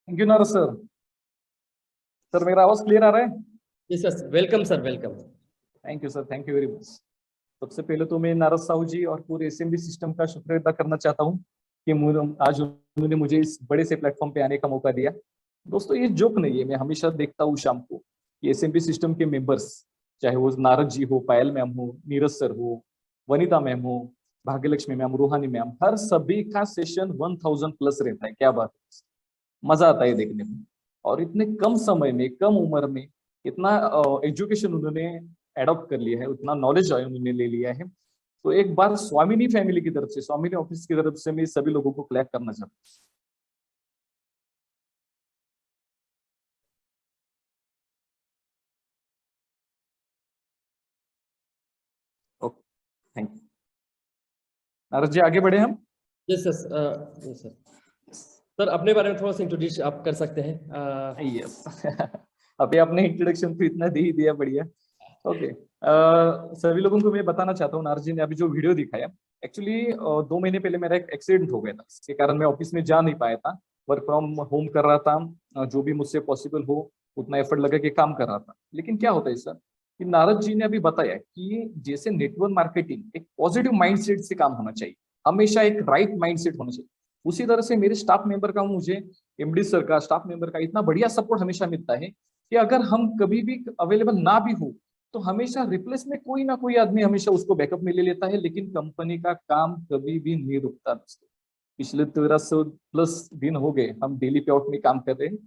Thank you Narad sir. Sir मेरा आवाज clear आ रहा है? जी sir, welcome sir, welcome. Thank you sir, thank you very much. सबसे पहले तो मैं नारद साहू जी और पूरे एसएमबी सिस्टम का शुक्रिया अदा करना चाहता हूँ कि आज उन्होंने मुझे इस बड़े से प्लेटफॉर्म पे आने का मौका दिया। दोस्तों ये जोक नहीं है, मैं हमेशा देखता हूँ शाम को कि एसएमबी सिस्टम के मेंबर्स, चाहे वो नारद जी हो, पायल मैम हो, नीरज सर हो, वनिता मैम हो, भाग्यलक्ष्मी मैम, रूहानी मैम, हर सभी का सेशन 1000 प्लस रहता है। क्या बात है, मजा आता है देखने में। और इतने कम समय में, कम उम्र में इतना एजुकेशन उन्होंने एडॉप्ट कर लिया है, उतना नॉलेज उन्होंने ले लिया है। तो एक बार स्वामिनी फैमिली की तरफ से, स्वामिनी ऑफिस की तरफ से मैं सभी लोगों को क्लैप करना चाहता हूँ। Okay, thank you. Narad ji आगे बढ़े हम। Yes sir, yes sir. Sir अपने बारे में थोड़ा सा इंट्रोड्यूस आप कर सकते हैं? यस अभी आपने इंट्रोडक्शन तो इतना दे ही दिया, बढ़िया। ओके, सभी लोगों को मैं बताना चाहता हूँ, नारद जी ने अभी जो वीडियो दिखाया, एक्चुअली 2 महीने पहले मेरा एक एक्सीडेंट हो गया था। इसके कारण मैं ऑफिस में जा नहीं पाया था, वर्क फ्रॉम होम कर रहा था। जो भी मुझसे पॉसिबल हो उतना एफर्ट लगा के काम कर रहा था। लेकिन क्या होता है सर कि नारद जी ने अभी बताया कि जैसे नेटवर्क मार्केटिंग एक पॉजिटिव माइंडसेट से काम होना चाहिए, हमेशा एक राइट माइंडसेट होना चाहिए, उसी तरह से मेरे स्टाफ मेंबर का, मुझे एमडी सर का, स्टाफ मेंबर का इतना बढ़िया सपोर्ट हमेशा मिलता है कि अगर हम कभी भी अवेलेबल ना भी हो तो हमेशा रिप्लेस में कोई ना कोई आदमी हमेशा उसको बैकअप में ले लेता है। लेकिन कंपनी का काम कभी भी नहीं रुकता दोस्तों। पिछले 1300 प्लस दिन हो गए हम डेली पे आउट में काम कर रहे हैं।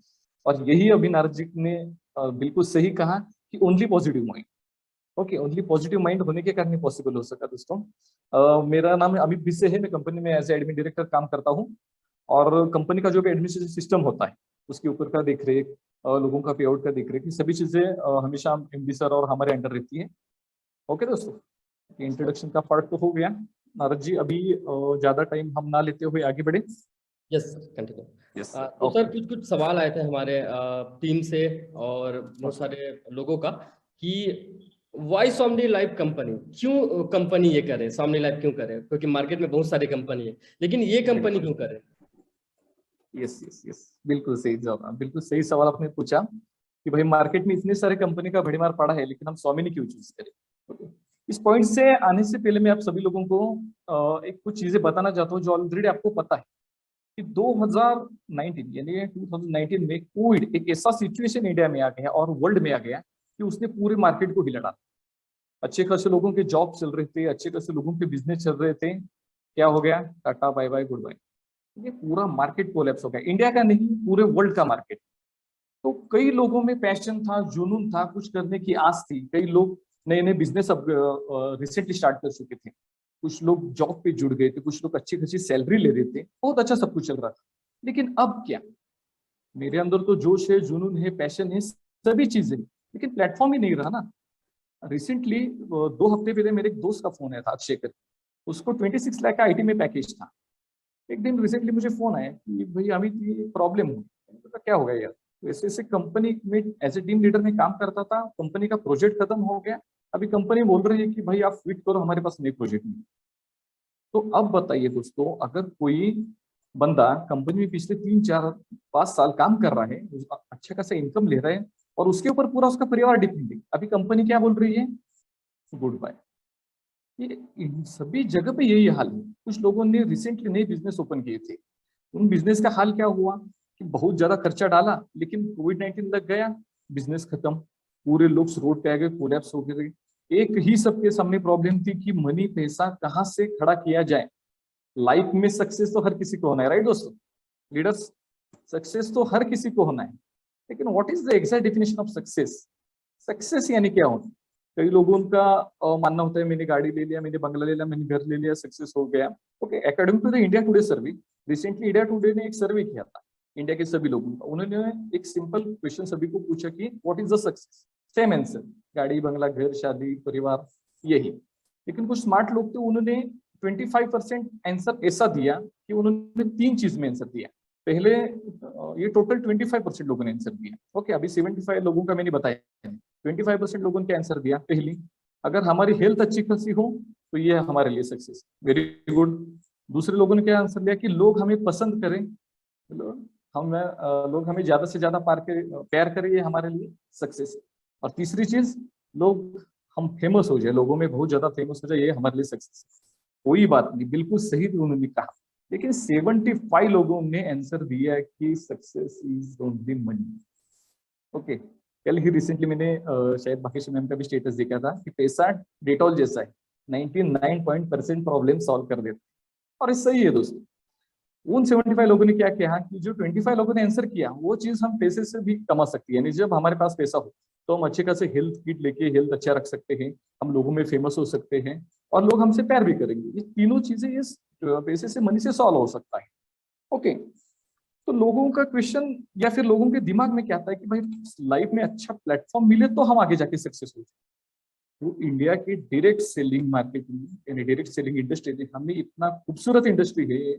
और यही अभी नारद जी ने बिल्कुल सही कहा कि only positive mind. Okay, only positive mind होने के कारण पॉसिबल हो सका दोस्तों। मेरा नाम अमित बिस्से है, मैं कंपनी में एज ए एडमिन डायरेक्टर काम करता हूँ। और कंपनी का जो भी एडमिनिस्ट्रेशन सिस्टम होता है उसके ऊपर का देख रेख, लोगों का पे आउट का देख रेख, सभी चीजें हमेशा एमडी सर और हमारे अंडर रहती है। ओके दोस्तों, इंट्रोडक्शन का पार्ट तो हो गया। नारद जी अभी ज्यादा टाइम हम ना लेते हुए आगे बढ़े। Yes sir, continue. यस तो सर कुछ सवाल आए थे हमारे टीम से और बहुत सारे लोगों का कि वाई सोमनी लाइव कंपनी, क्यों कंपनी ये करे, सोमनी लाइव क्यों करे? क्योंकि मार्केट में बहुत सारी कंपनी है, लेकिन ये कंपनी क्यों करे? यस यस यस, बिल्कुल सही जवाब, बिल्कुल सही सवाल आपने पूछा कि भाई मार्केट में इतने सारे कंपनी का भड़ीमार पड़ा है लेकिन हम स्वामिनी क्यों चूज करें। Okay. इस पॉइंट से आने से पहले मैं आप सभी लोगों को एक कुछ चीजें बताना चाहता हूँ जो ऑलरेडी आपको पता है कि 2019 यानी 2019 में कोविड एक ऐसा सिचुएशन इंडिया में आ गया और वर्ल्ड में आ गया कि उसने पूरे मार्केट को हिला डाला। अच्छे खासे लोगों के जॉब चल रहे थे, अच्छे खासे लोगों के बिजनेस चल रहे थे, क्या हो गया, tata bye bye goodbye. ये पूरा मार्केट कोलैप्स हो गया, इंडिया का नहीं पूरे वर्ल्ड का मार्केट। तो कई लोगों में पैशन था, जुनून था, कुछ करने की आस थी। कई लोग नए नए बिजनेस अब रिसेंटली स्टार्ट कर चुके थे, कुछ लोग जॉब पे जुड़ गए थे, कुछ लोग अच्छी खासी सैलरी ले रहे थे, बहुत अच्छा सब कुछ चल रहा था। लेकिन अब क्या, मेरे अंदर तो जोश है, जुनून है, पैशन है, सभी चीजें, लेकिन प्लेटफॉर्म ही नहीं रहा ना। रिसेंटली 2 हफ्ते पहले मेरे एक दोस्त का फोन आया था, अक्षय कर, उसको 26 लाख का आईटी में पैकेज था। एक दिन रिसेंटली मुझे फोन आया कि भाई अमित ये प्रॉब्लम हो। तो क्या हो गया यार? वैसे ऐसे कंपनी में एज ए टीम लीडर में काम करता था, कंपनी का प्रोजेक्ट खत्म हो गया, अभी कंपनी बोल रही है कि भाई आप क्विट करो, हमारे पास नई प्रोजेक्ट नहीं। तो अब बताइए दोस्तों, अगर कोई बंदा कंपनी में पिछले 3 4 5 साल काम कर रहा है, अच्छा खासा इनकम ले रहा है और उसके ऊपर पूरा उसका परिवार डिपेंड है, अभी कंपनी क्या बोल रही है, गुड बाय। ये इन सभी जगह पे यही हाल है। कुछ लोगों ने रिसेंटली नए बिजनेस ओपन किए थे, उन बिजनेस का हाल क्या हुआ कि बहुत ज्यादा खर्चा डाला लेकिन कोविड-19 लग गया, बिजनेस खत्म, पूरे लोग रोड पे आ गए, कोलैप्स हो गए। एक ही सबके सामने प्रॉब्लम थी कि मनी, पैसा कहाँ से खड़ा किया जाए। लाइफ में सक्सेस तो हर किसी को होना है, राइट दोस्तों, लीडर्स, सक्सेस तो हर किसी को होना है। लेकिन what is the exact definition of success? Success यानी क्या होना? कई लोगों का मानना होता है मैंने गाड़ी ले लिया, मैंने बंगला ले लिया, मैंने घर ले लिया, सक्सेस हो गया। Okay, according to the India Today survey, recently India Today ने एक सर्वे किया था इंडिया के सभी लोगों का। उन्होंने एक सिंपल क्वेश्चन सभी को पूछा कि what is the success? Same answer, गाड़ी, बंगला, घर, शादी, परिवार, यही। लेकिन कुछ स्मार्ट लोग थे, उन्होंने 25% आंसर ऐसा दिया कि उन्होंने 3 चीज में आंसर दिया। पहले ये टोटल 25% लोगों ने आंसर दिया। ओके, अभी 75 लोगों का मैंने बताया, 25% लोगों ने आंसर दिया। पहली, अगर हमारी हेल्थ अच्छी खासी हो तो ये हमारे लिए सक्सेस, वेरी गुड। दूसरे लोगों ने क्या आंसर दिया कि लोग हमें पसंद करें, लोग हमें ज्यादा से ज्यादा प्यार करें, ये हमारे लिए सक्सेस है। और तीसरी चीज, लोग हम फेमस हो जाए, लोगों में बहुत ज्यादा फेमस हो जाए, ये हमारे लिए सक्सेस है। कोई बात नहीं, बिल्कुल सही उन्होंने कहा। लेकिन 75 लोगों ने आंसर दिया कि success is only money. Okay, कल ही रिसेंटली मैंने शायद भाग्यश्री मैम का भी स्टेटस देखा था कि पैसा डेटॉल जैसा है, 99% प्रॉब्लम सॉल्व कर देता है। और ये सही है दोस्तों। उन 75 लोगों ने क्या किया कि जो 25 लोगों ने आंसर किया वो चीज हम पैसे से भी कमा सकते हैं। यानी जब हमारे पास पैसा हो तो हम अच्छे खासे हेल्थ किट लेके हेल्थ अच्छा रख सकते हैं, हम लोगों में फेमस हो सकते हैं, और लोग हमसे प्यार भी करेंगे। ये तीनों चीजें ये पैसे से, मनी से सॉल्व हो सकता है। ओके, तो लोगों का क्वेश्चन या फिर लोगों के दिमाग में क्या आता है कि भाई लाइफ में अच्छा प्लेटफॉर्म मिले तो हम आगे जाके सक्सेस हो। तो इंडिया की डायरेक्ट सेलिंग मार्केटिंग यानी डायरेक्ट सेलिंग इंडस्ट्री हमें इतना खूबसूरत इंडस्ट्री है।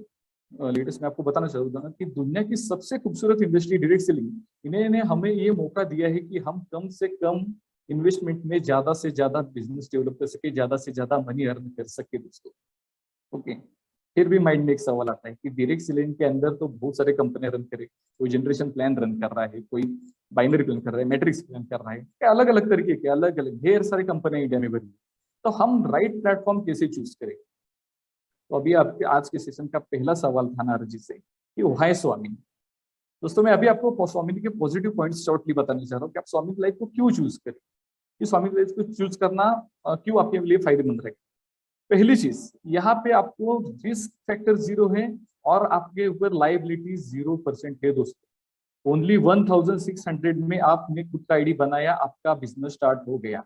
लेटेस्ट मैं आपको बताना चाहूंगा कि दुनिया की सबसे खूबसूरत इंडस्ट्री डायरेक्ट सेलिंग, इन्होंने हमें ये मौका दिया है कि हम कम से कम इन्वेस्टमेंट में ज्यादा से ज्यादा बिजनेस डेवलप कर सके, ज्यादा से ज्यादा मनी अर्न कर सके दोस्तों। ओके, फिर भी माइंड में एक सवाल आता है कि डायरेक्ट सेलिंग के अंदर तो बहुत सारे कंपनियां रन करे, कोई जनरेशन प्लान रन कर रहा है, कोई बाइनरी प्लान कर रहा है, मैट्रिक्स प्लान कर रहा है, अलग अलग तरीके के अलग अलग ढेर सारी कंपनियां इंडिया में बनी। तो हम राइट प्लेटफॉर्म कैसे चूज करें? तो अभी आपके आज के सेशन का पहला सवाल था नारद जी से कि व्हाई स्वामी। दोस्तों मैं अभी आपको स्वामी के पॉजिटिव पॉइंट्स शॉर्टली बताना चाह रहा हूँ कि आप स्वामी लाइफ को क्यों चूज करें, कि स्वामी लाइफ को चूज करना क्यों आपके लिए फायदेमंद रहेगा। पहली चीज, यहाँ पे आपको रिस्क फैक्टर 0 है और आपके ऊपर लाइबिलिटी 0% है दोस्तों। ओनली 1600 में आपने खुद का आईडी बनाया, आपका बिजनेस स्टार्ट हो गया।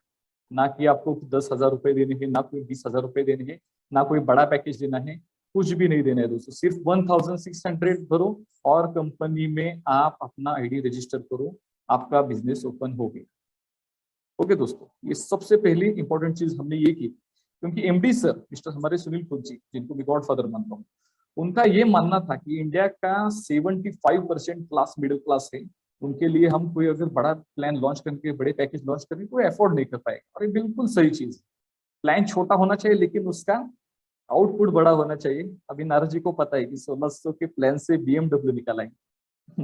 ना कि आपको 10,000 रुपए देने हैं, ना कोई 20,000 रुपए देने हैं, ना कोई बड़ा पैकेज देना है, कुछ भी नहीं देना है दोस्तों। सिर्फ 1600 भरो और कंपनी में आप अपना आईडी रजिस्टर करो, आपका बिजनेस ओपन हो गया। ओके दोस्तों, ये सबसे पहली इंपॉर्टेंट चीज हमने ये की, क्योंकि एमडी सर मिस्टर हमारे सुनील खुद जी, जिनको मैं गॉड फादर मानता हूँ, उनका ये मानना था कि इंडिया का 75% क्लास मिडिल क्लास है, उनके लिए हम कोई अगर बड़ा प्लान लॉन्च करके बड़े पैकेज लॉन्च करें तो अफोर्ड नहीं कर पाएगा। और ये बिल्कुल सही चीज, प्लान छोटा होना चाहिए लेकिन उसका आउटपुट बड़ा होना चाहिए। अभी नारद जी को पता है कि 1600 के प्लान से बीएमडब्ल्यू निकाला है।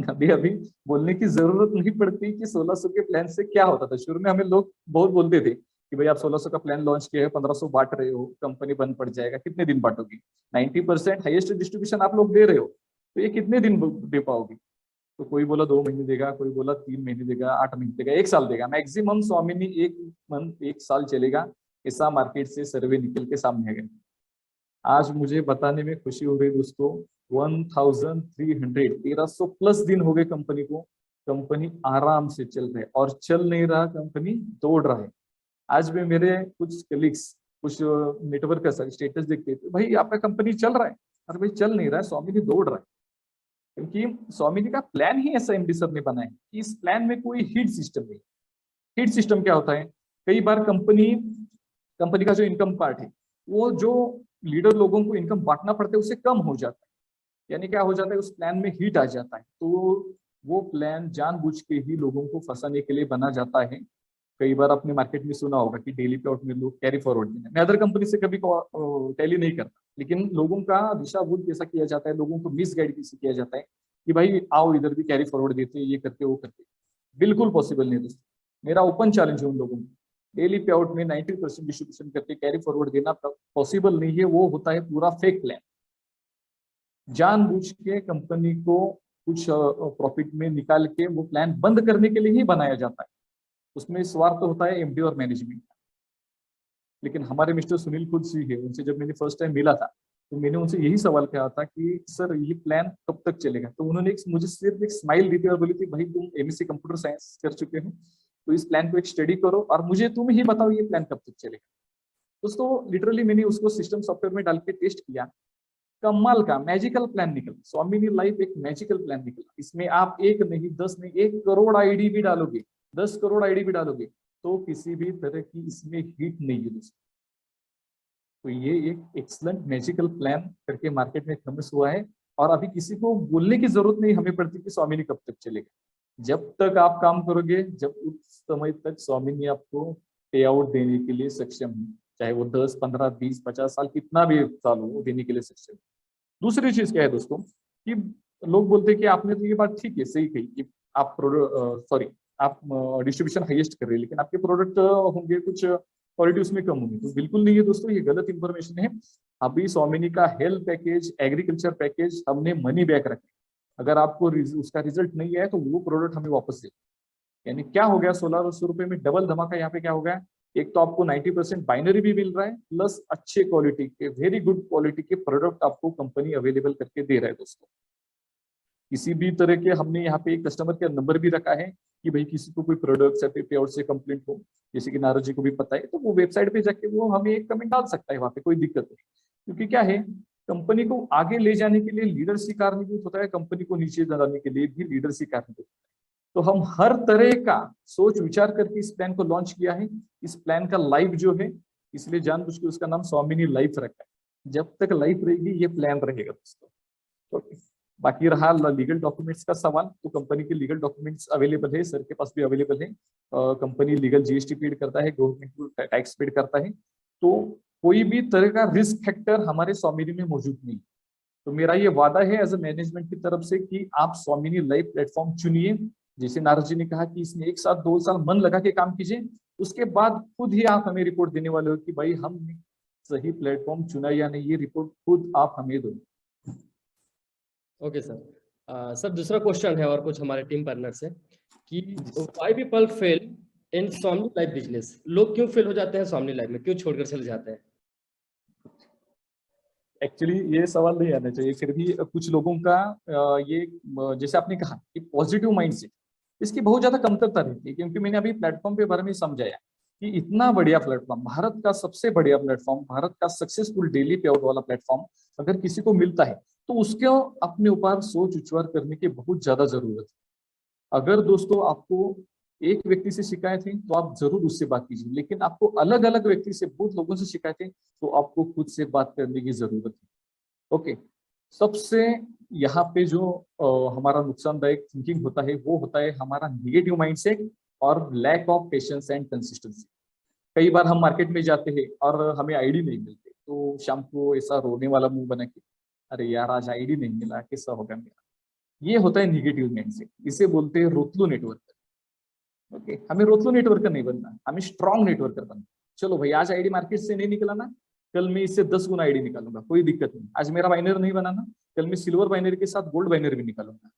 अभी अभी बोलने की जरूरत नहीं पड़ती कि 1600 के प्लान से क्या होता था। शुरू में हमें लोग बहुत बोलते थे कि भाई आप 1600 का प्लान लॉन्च किया है, 1500 बांट रहे हो, कंपनी बंद पड़ जाएगा, कितने दिन बांटोगे? 90% हाईएस्ट डिस्ट्रीब्यूशन आप लोग दे रहे हो, तो ये कितने दिन दे पाओगे? तो कोई बोला 2 महीने देगा, कोई बोला 3 महीने देगा, 8 महीने देगा, 1 साल देगा। मैक्सिमम स्वामी 1 साल चलेगा, ऐसा मार्केट से सर्वे निकल के सामने आ गया। आज मुझे बताने में खुशी हो रही दोस्तों, 1300 प्लस दिन हो गए कंपनी को, कंपनी आराम से चल रही है। और चल नहीं रहा, कंपनी दौड़ रहा है। आज भी मेरे कुछ कलीग्स, कुछ नेटवर्क का स्टेटस देखते थे, भाई आपका कंपनी चल रहा है। अरे भाई चल नहीं रहा है, स्वामी जी दौड़ रहा है। क्योंकि स्वामी जी का प्लान ही ऐसा एमडी सर ने बनाया कि इस प्लान में कोई हिट सिस्टम नहीं। हिट सिस्टम क्या होता है? कई बार कंपनी का जो इनकम पार्ट है, वो जो लीडर लोगों को इनकम बांटना पड़ता है उससे कम हो जाता है। यानी क्या हो जाता है, उस प्लान में हीट आ जाता है। तो वो प्लान जानबूझ के ही लोगों को फंसाने के लिए बना जाता है। कई बार आपने मार्केट में सुना होगा कि डेली पे आउट में लोग कैरी फॉरवर्ड देना। मैं अदर कंपनी से कभी टैली नहीं करता, लेकिन लोगों का दिशा भूल कैसा किया जाता है, लोगों को मिसगाइड कैसे किया जाता है कि भाई आओ इधर भी कैरी फॉरवर्ड देते, ये करते वो करते। बिल्कुल पॉसिबल नहीं दोस्तों। मेरा ओपन चैलेंज है उन लोगों को, डेली पे आउट में 90% डिस्ट्रीब्यूशन करके कैरी फॉरवर्ड देना पॉसिबल नहीं है। वो होता है पूरा फेक प्लान। जानबूझ के कंपनी को कुछ प्रॉफिट में निकाल के वो प्लान बंद करने के लिए ही बनाया जाता है। उसमें स्वार्थ होता है एमडी और मैनेजमेंट। लेकिन हमारे मिस्टर सुनील खुद जी है, उनसे जब मैंने फर्स्ट टाइम मिला था तो मैंने उनसे यही सवाल किया था कि सर ये प्लान कब तक चलेगा? तो उन्होंने मुझे सिर्फ एक स्माइल दी थी और बोली थी, भाई तुम एमएससी कंप्यूटर साइंस कर चुके हो तो इस प्लान को एक स्टडी करो और मुझे तुम ही बताओ ये प्लान कब तक चलेगा। दोस्तों लिटरली मैंने उसको सिस्टम सॉफ्टवेयर में डाल के टेस्ट किया, कमाल का मैजिकल प्लान निकला। स्वामी लाइफ एक मैजिकल प्लान निकला। इसमें आप 1 नहीं 10 नहीं 1 करोड़ आईडी भी डालोगे, 10 करोड़ आईडी भी डालोगे तो किसी भी तरह की इसमें हिट नहीं है दोस्तों। तो ये एक एक्सलेंट मैजिकल प्लान करके मार्केट में फेमस हुआ है। और अभी किसी को बोलने की जरूरत नहीं हमें पड़ती कि स्वामी कब तक चलेगा। जब तक आप काम करोगे, जब उस समय तक स्वामी आपको पे आउट देने के लिए सक्षम है, चाहे वो 10 15 20 50 साल कितना भी साल हो, वो देने के लिए सक्षम है। दूसरी चीज क्या है दोस्तों कि लोग बोलते हैं कि आपने तो ये बात ठीक है, सही कही कि आप आप डिस्ट्रीब्यूशन हाईएस्ट कर रहे हैं, लेकिन आपके प्रोडक्ट होंगे कुछ क्वालिटी उसमें कम होंगी। तो बिल्कुल नहीं है दोस्तों, ये गलत इंफॉर्मेशन है। अभी स्वामिनी का हेल्थ पैकेज, एग्रीकल्चर पैकेज हमने मनी बैक रखे। अगर आपको उसका रिजल्ट नहीं आया तो वो प्रोडक्ट हमें वापस दे। यानी क्या हो गया, 1600 रुपए में डबल धमाका यहाँ पे क्या हो गया। एक तो आपको 90% बाइनरी भी मिल रहा है, प्लस अच्छे क्वालिटी के, वेरी गुड क्वालिटी के प्रोडक्ट आपको कंपनी अवेलेबल करके दे रहा है दोस्तों। किसी भी तरह के हमने यहाँ पे कस्टमर केयर नंबर भी रखा है कि भाई किसी को कोई प्रोडक्ट या पे आउट से कंप्लेंट हो, जैसे कि नारद जी को भी पता है, तो वो वेबसाइट पे जाके वो हमें एक कमेंट डाल सकता है, वहाँ पे कोई दिक्कत नहीं। क्योंकि क्या है, कंपनी को आगे ले जाने के लिए लीडर ही कारणीभूत होता है, कंपनी को नीचे लाने के लिए भी लीडर ही कारणीभूत होता है। तो हम हर तरह का सोच विचार करके इस प्लान को लॉन्च किया है। इस प्लान का लाइफ जो है, इसलिए जानबूझ के उसका नाम स्वामिनी लाइफ रखा है। जब तक लाइफ रहेगी ये प्लान रहेगा दोस्तों। ओके, बाकी रहा लीगल डॉक्यूमेंट्स का सवाल, तो कंपनी के लीगल डॉक्यूमेंट्स अवेलेबल है, सर के पास भी अवेलेबल है। कंपनी लीगल जीएसटी पेड करता है, गवर्नमेंट को टैक्स पेड करता है, तो कोई भी तरह का रिस्क फैक्टर हमारे स्वामिनी में मौजूद नहीं। तो मेरा ये वादा है एज ए मैनेजमेंट की तरफ से कि आप स्वामिनी लाइफ प्लेटफॉर्म चुनिए। जैसे नारद जी ने कहा कि इसमें 1 साल 2 साल मन लगा के काम कीजिए, उसके बाद खुद ही आप हमें रिपोर्ट देने वाले हो कि भाई हमने सही प्लेटफॉर्म चुना या नहीं। ये रिपोर्ट खुद आप हमें दो। Okay sir. सर दूसरा क्वेश्चन है और कुछ हमारे टीम पार्टनर से कि why people fail in Swami life business. लोग क्यों फेल हो जाते हैं स्वामी लाइफ में, क्यों छोड़कर चले जाते हैं? एक्चुअली ये सवाल नहीं आना चाहिए, फिर भी कुछ लोगों का ये जैसे आपने कहा कि पॉजिटिव माइंडसेट, इसकी बहुत ज्यादा कमतरता रहती है। क्योंकि मैंने अभी प्लेटफॉर्म के बारे में समझाया कि इतना बढ़िया प्लेटफॉर्म, भारत का सबसे बढ़िया प्लेटफॉर्म, भारत का सक्सेसफुल डेली पे आउट वाला प्लेटफॉर्म अगर किसी को मिलता है तो उसके अपने ऊपर सोच विचार करने की बहुत ज्यादा जरूरत है। अगर दोस्तों आपको एक व्यक्ति से शिकायत है तो आप जरूर उससे बात कीजिए, लेकिन आपको अलग अलग व्यक्ति से, बहुत लोगों से शिकायत है तो आपको खुद से बात करने की जरूरत है। ओके, सबसे यहाँ पे जो हमारा नुकसानदायक थिंकिंग होता है वो होता है हमारा निगेटिव माइंडसेट और lack of patience and consistency. कई बार हम मार्केट में जाते हैं और हमें आईडी नहीं मिलती, तो शाम को ऐसा रोने वाला मुंह बना के, अरे यार आज आईडी नहीं मिला, कैसा होगा मेरा। ये होता है निगेटिव माइंडसेट, इसे बोलते हैं रोतलू नेटवर्क। ओके, हमें रोतलू नेटवर्कर नहीं बनना, हमें स्ट्रॉन्ग नेटवर्कर बनना। चलो भाई, आज आईडी मार्केट से नहीं निकला ना, कल मैं इससे 10 गुना आईडी निकालूंगा, कोई दिक्कत नहीं। आज मेरा बाइनर नहीं बनाना, कल मैं सिल्वर बाइनर के साथ गोल्ड बाइनर भी निकालूंगा।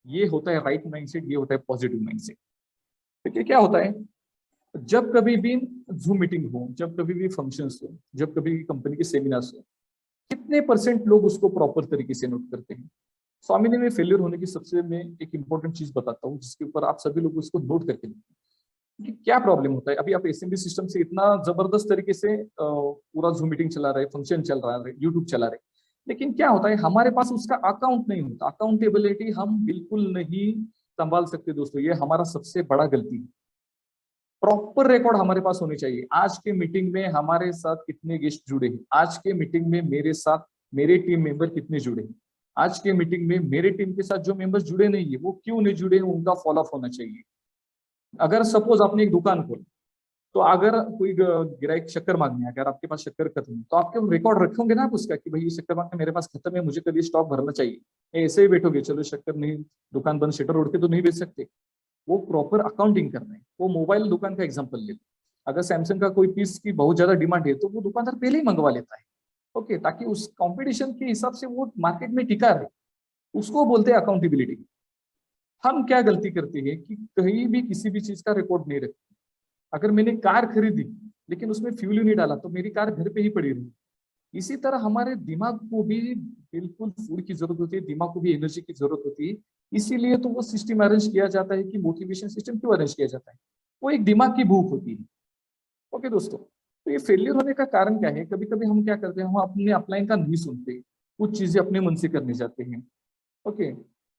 ये होता है राइट माइंडसेट, ये होता है पॉजिटिव माइंडसेट। देखिए क्या होता है, जब कभी भी जूम मीटिंग हो, जब कभी भी फंक्शंस हो, जब कभी भी कंपनी के सेमिनार्स हो, कितने परसेंट लोग उसको प्रॉपर तरीके से नोट करते हैं। स्वामिनी में फेलियर होने की सबसे मैं एक इंपॉर्टेंट चीज बताता हूँ, जिसके ऊपर आप सभी लोग उसको नोट करके लिखते हैं कि क्या प्रॉब्लम होता है। अभी आप एसएमबी सिस्टम से इतना जबरदस्त तरीके से पूरा जूम मीटिंग चला रहे, फंक्शन चल रहा है, यूट्यूब चला रहे, लेकिन क्या होता है हमारे पास उसका अकाउंट नहीं होता। अकाउंटेबिलिटी हम बिल्कुल नहीं संभाल सकते दोस्तों, ये हमारा सबसे बड़ा गलती है। प्रॉपर रिकॉर्ड हमारे पास होनी चाहिए। आज के मीटिंग में हमारे साथ कितने गेस्ट जुड़े हैं, आज के मीटिंग में मेरे साथ मेरे टीम मेंबर कितने जुड़े हैं, आज के मीटिंग में मेरे टीम के साथ जो मेंबर्स जुड़े नहीं है वो क्यों नहीं जुड़े हैं, उनका फॉलोअप होना चाहिए। अगर सपोज आपने एक दुकान खोली, तो अगर कोई ग्राहक शक्कर मांगने, अगर आपके पास शक्कर खत्म है तो आपके रिकॉर्ड रखोगे ना आप उसका कि भाई ये शक्कर मांगने मेरे पास खत्म है, मुझे कभी स्टॉक भरना चाहिए। ऐसे ही बैठोगे, चलो शक्कर नहीं, दुकान बंद, शटर उड़ के तो नहीं बेच सकते। वो प्रॉपर अकाउंटिंग करना है। वो मोबाइल दुकान का एग्जांपल ले लो, अगर सैमसंग का कोई पीस की बहुत ज्यादा डिमांड है तो वो दुकानदार पहले ही मंगवा लेता है। ओके, ताकि उस कंपटीशन के हिसाब से वो मार्केट में टिका रहे, उसको बोलते हैं अकाउंटेबिलिटी। हम क्या गलती करते हैं कि कहीं भी किसी भी चीज का रिकॉर्ड नहीं रखते। अगर मैंने कार खरीदी लेकिन उसमें फ्यूल ही नहीं डाला तो मेरी कार घर पे ही पड़ी रही। इसी तरह हमारे दिमाग को भी बिल्कुल फूड की जरूरत होती है, दिमाग को भी एनर्जी की जरूरत होती है। इसीलिए तो वो सिस्टम अरेंज किया जाता है कि मोटिवेशन सिस्टम क्यों अरेंज किया जाता है, वो एक दिमाग की भूख होती है। ओके दोस्तों, तो ये फेलियर होने का कारण क्या है, कभी कभी हम क्या करते हैं, हम अपने अपलाइन का नहीं सुनते, कुछ चीजें अपने मन से करने जाते हैं। ओके,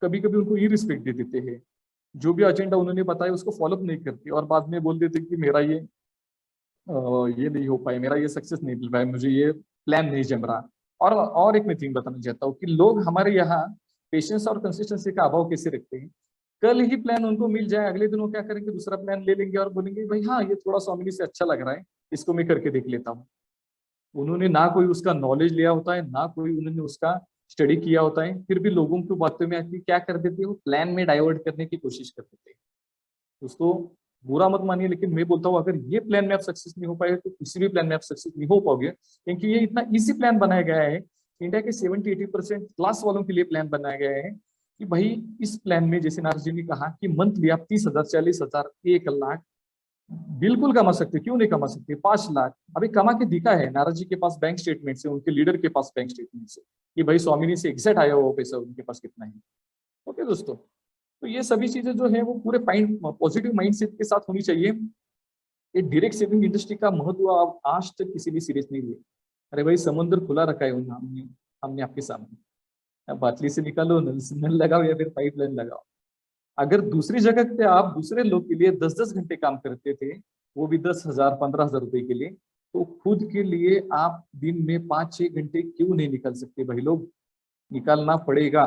कभी कभी उनको ये रिस्पेक्ट दे देते हैं, जो भी एजेंडा उन्होंने बताया उसको फॉलोअप नहीं करते और बाद में बोल देते कि मेरा ये नहीं हो पाया, मेरा ये सक्सेस नहीं मिल पाया, मुझे ये प्लान नहीं जम रहा। और एक मैं थिंग बताना चाहता हूँ कि लोग हमारे यहाँ पेशेंस और कंसिस्टेंसी का अभाव कैसे रखते हैं। कल ही प्लान उनको मिल जाए, अगले दिन वो क्या करेंगे, दूसरा प्लान ले लेंगे और बोलेंगे भाई हाँ ये थोड़ा स्वामिनी से अच्छा लग रहा है, इसको मैं करके देख लेता हूँ। उन्होंने ना कोई उसका नॉलेज लिया होता है, ना कोई उन्होंने उसका स्टडी किया होता है, फिर भी लोगों की बातों में आके क्या कर देते हो, प्लान में डाइवर्ट करने की कोशिश कर देते हैं। दोस्तों बुरा मत मानिए, लेकिन मैं बोलता हूँ अगर ये प्लान में आप सक्सेस नहीं हो पाए तो किसी भी प्लान में आप सक्सेस नहीं हो पाओगे, क्योंकि ये इतना इजी प्लान बनाया गया है। इंडिया के 70-80% क्लास वालों के लिए प्लान बनाया गया है कि भाई इस प्लान में जैसे नारद जी ने कहा कि मंथली आप 30,000, 40,000, 1 लाख बिल्कुल कमा सकते, क्यों नहीं कमा सकते, 5 लाख अभी कमा के दिखा है। नारद जी के पास बैंक स्टेटमेंट से, उनके लीडर के पास बैंक स्टेटमेंट से कि भाई स्वामिनी से एग्जैक्ट आया हुआ पैसा उनके पास कितना है। ओके दोस्तों, तो ये सभी चीजें जो है वो पूरे पॉजिटिव माइंडसेट के साथ होनी चाहिए। ये डायरेक्ट सेविंग इंडस्ट्री का महत्व आप आज तक किसी भी सीरीज नहीं लिए। अरे भाई समुद्र खुला रखा है हमने हमने आपके सामने, अब बाटली से निकालो, नल लगाओ या फिर पाइपलाइन लगाओ। अगर दूसरी जगह पे आप दूसरे लोग के लिए 10-10 घंटे काम करते थे, वो भी 10,000, 15,000 रुपए के लिए, तो खुद के लिए आप दिन में 5-6 घंटे क्यों नहीं निकाल सकते भाई लोग? निकालना पड़ेगा।